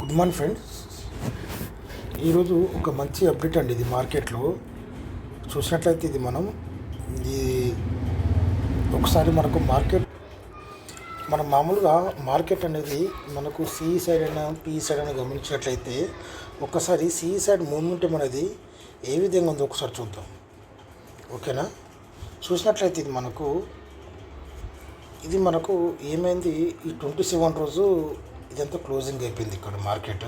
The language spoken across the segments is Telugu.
Good morning friends. ఈరోజు ఒక మంచి అప్డేట్ అండి. ఇది మార్కెట్లో చూసినట్లయితే ఇది ఈ ఒకసారి మనం మామూలుగా మార్కెట్ అనేది మనకు సిఈ సైడ్ అయినా పిఈ సైడ్ అయినా గమనించినట్లయితే ఒక్కసారి సిఈ సైడ్ మూవ్మెంట్ అనేది ఏ విధంగా ఉందో ఒకసారి చూద్దాం. ఓకేనా? చూసినట్లయితే ఇది మనకు ఏమైంది, ఈ 27 రోజు ఇదంతా క్లోజింగ్ అయిపోయింది ఇక్కడ మార్కెట్.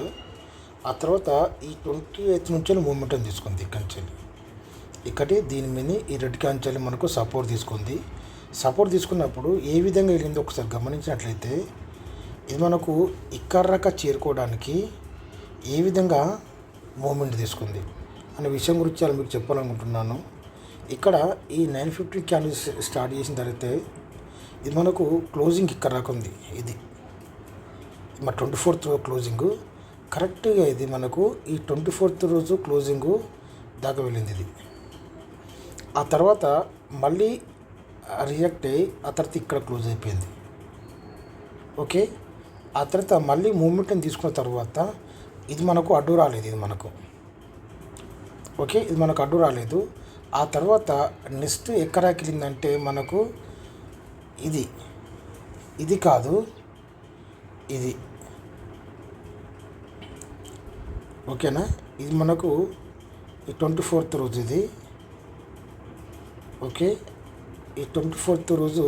ఆ తర్వాత ఈ 28 నుంచి మూమెంటం తీసుకుంది. ఇక్కడి దీని మీద ఈ రెడ్ కాంచెలు మనకు సపోర్ట్ తీసుకుంది. సపోర్ట్ తీసుకున్నప్పుడు ఏ విధంగా వెళ్ళిందో ఒకసారి గమనించినట్లయితే ఇది మనకు ఇక్కడ చేరుకోవడానికి ఏ విధంగా మూమెంట్ తీసుకుంది అనే విషయం గురించి చాలా మీకు చెప్పాలనుకుంటున్నాను. ఇక్కడ ఈ 950 క్యాండిల్ స్టార్ట్ చేసిన తర్వాత ఇది మనకు క్లోజింగ్ ఇక్కడ రాకుంది. ఇది మా 24th క్లోజింగు కరెక్ట్గా ఇది మనకు ఈ 24th రోజు క్లోజింగు దాకా వెళ్ళింది. ఇది ఆ తర్వాత మళ్ళీ రిజెక్ట్ అయ్యి ఆ తర్వాత ఇక్కడ క్లోజ్ అయిపోయింది. ఓకే, ఆ తర్వాత మళ్ళీ మూమెంట్ని తీసుకున్న తర్వాత ఇది మనకు అడ్డు రాలేదు. ఇది మనకు అడ్డు రాలేదు. ఆ తర్వాత నెక్స్ట్ ఎక్కడికి వెళ్ళిందంటే మనకు ఇది కాదు, ఇది ఓకేనా. ఇది మనకు ఈ 24th రోజు ఇది. ఓకే, ఈ 24th రోజు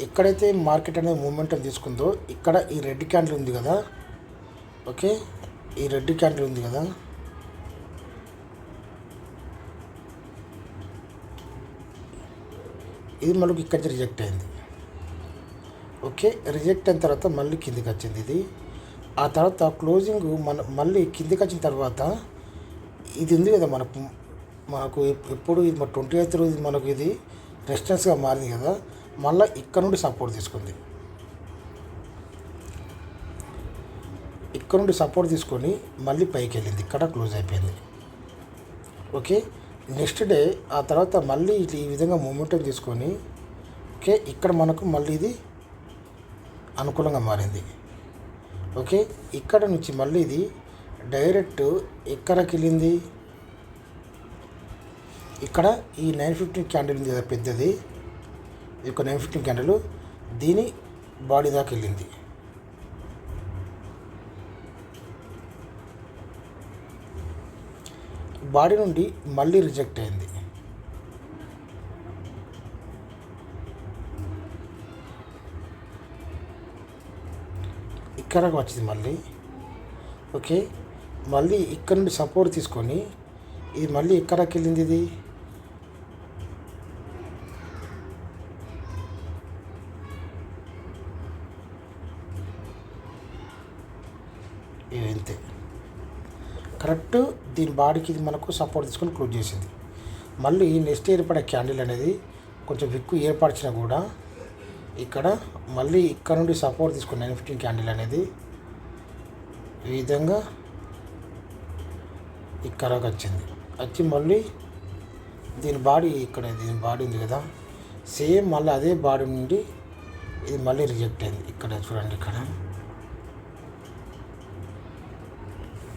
ఎక్కడైతే మార్కెట్ అనేది మూమెంటం తీసుకుందో ఇక్కడ ఈ రెడ్ క్యాండిల్ ఉంది కదా. ఓకే, ఈ రెడ్ క్యాండిల్ ఉంది కదా, ఇది మనకు ఇక్కడ రిజెక్ట్ అయింది. ఓకే, రిజెక్ట్ అయిన తర్వాత మళ్ళీ కిందికి వచ్చింది ఇది. ఆ తర్వాత క్లోజింగ్ మళ్ళీ కిందికి వచ్చిన తర్వాత ఇది ఉంది కదా మనకు ఎప్పుడు ఇది 28th రోజు మనకు ఇది రెసిస్టెన్స్గా మారింది కదా. మళ్ళీ ఇక్కడ నుండి సపోర్ట్ తీసుకుంది. ఇక్కడ నుండి సపోర్ట్ తీసుకొని మళ్ళీ పైకి వెళ్ళింది. ఇక్కడ క్లోజ్ అయిపోయింది. ఓకే, నెక్స్ట్ డే ఆ తర్వాత మళ్ళీ ఈ విధంగా మూమెంటం తీసుకొని ఓకే ఇక్కడ మనకు మళ్ళీ ఇది అనుకూలంగా మారింది. ఓకే, ఇక్కడ నుంచి మళ్ళీ ఇది డైరెక్ట్ ఎక్కడికి వెళ్ళింది, ఇక్కడ ఈ 950 క్యాండిల్ ఉంది కదా పెద్దది, ఈ యొక్క 950 క్యాండిల్ దీని బాడీ దాకా వెళ్ళింది. బాడీ నుండి మళ్ళీ రిజెక్ట్ అయింది. ఇక్కడకు వచ్చింది మళ్ళీ. ఓకే, మళ్ళీ ఇక్కడ నుండి సపోర్ట్ తీసుకొని ఇది మళ్ళీ ఎక్కడికి వెళ్ళింది. ఇది ఇంతే కరెక్ట్ దీని బాడీకి ఇది మనకు సపోర్ట్ తీసుకొని క్లోజ్ చేసింది. మళ్ళీ నెక్స్ట్ ఏర్పడే క్యాండిల్ అనేది కొంచెం విక్కు ఏర్పరిచినా కూడా ఇక్కడ మళ్ళీ ఇక్కడ నుండి సపోర్ట్ తీసుకుని 950 క్యాండిల్ అనేది ఈ విధంగా ఇక్కడకి వచ్చి మళ్ళీ దీని బాడీ దీని బాడీ ఉంది కదా సేమ్ మళ్ళీ అదే బాడీ నుండి ఇది మళ్ళీ రిజెక్ట్ అయింది. ఇక్కడ చూడండి,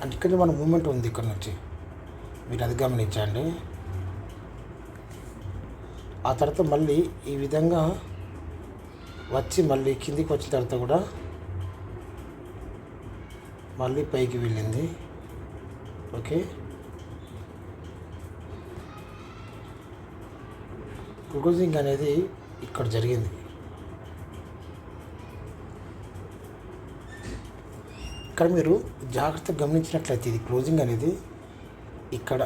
అంటే ఇక్కడ మన మూమెంట్ ఉంది. ఇక్కడ నుంచి మీరు అది గమనించండి. ఆ తర్వాత మళ్ళీ ఈ విధంగా వచ్చి మళ్ళీ కిందికి వచ్చిన తర్వాత కూడా మళ్ళీ పైకి వెళ్ళింది. ఓకే, క్లోజింగ్ అనేది ఇక్కడ జరిగింది. ఇక్కడ మీరు జాగ్రత్తగా గమనించినట్లయితే ఇది క్లోజింగ్ అనేది ఇక్కడ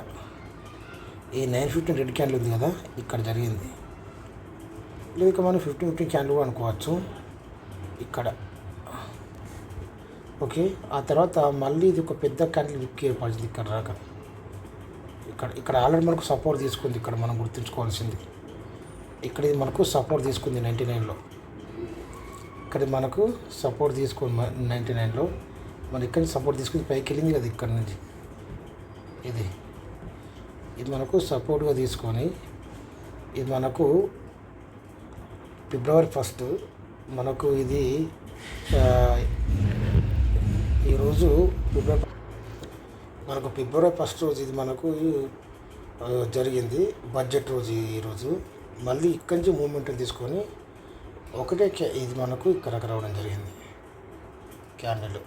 ఈ 950 రెడ్ క్యాండిల్ ఉంది కదా ఇక్కడ జరిగింది. లేదు మనం 50 క్యాండిల్ కూడా అనుకోవచ్చు ఇక్కడ. ఓకే, ఆ తర్వాత మళ్ళీ ఇది ఒక పెద్ద క్యాండిల్ విక్కి ఏర్పడింది ఇక్కడ రాక. ఇక్కడ ఆల్రెడీ మనకు సపోర్ట్ తీసుకుంది. ఇక్కడ మనం గుర్తుంచుకోవాల్సింది ఇక్కడ ఇది మనకు సపోర్ట్ తీసుకుంది 99లో. ఇక్కడ మనకు సపోర్ట్ తీసుకుంది 99లో. మన ఇక్కడ సపోర్ట్ తీసుకుని పైకి వెళ్ళింది కదా. ఇక్కడ నుంచి ఇది మనకు సపోర్ట్గా తీసుకొని ఇది మనకు February 1 మనకు ఇది రోజు ఫిబ్రవరి ఫస్ట్ రోజు ఇది మనకు జరిగింది బడ్జెట్ రోజు ఈరోజు. మళ్ళీ ఇక్కడి నుంచి మూమెంట్ తీసుకొని ఒకటే ఇది మనకు ఇక్కడికి రావడం జరిగింది క్యాండిల్.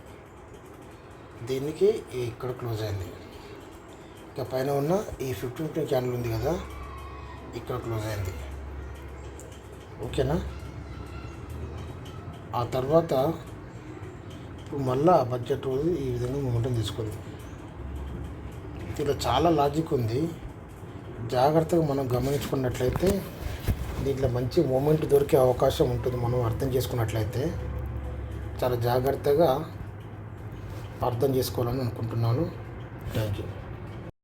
దీనికి ఇక్కడ క్లోజ్ అయింది. ఇక పైన ఉన్న ఈ 15 క్యాండిల్ ఉంది కదా, ఇక్కడ క్లోజ్ అయింది. ఓకేనా. ఆ తర్వాత ఇప్పుడు మళ్ళా బడ్జెట్ రోజు ఈ విధంగా మూమెంటం తీసుకుంది. దీంట్లో చాలా లాజిక్ ఉంది. జాగ్రత్తగా మనం గమనించుకున్నట్లయితే దీంట్లో మంచి మూమెంట్ దొరికే అవకాశం ఉంటుంది. మనం అర్థం చేసుకున్నట్లయితే చాలా జాగ్రత్తగా అర్థం చేసుకోవాలని అనుకుంటున్నాను. Thank you.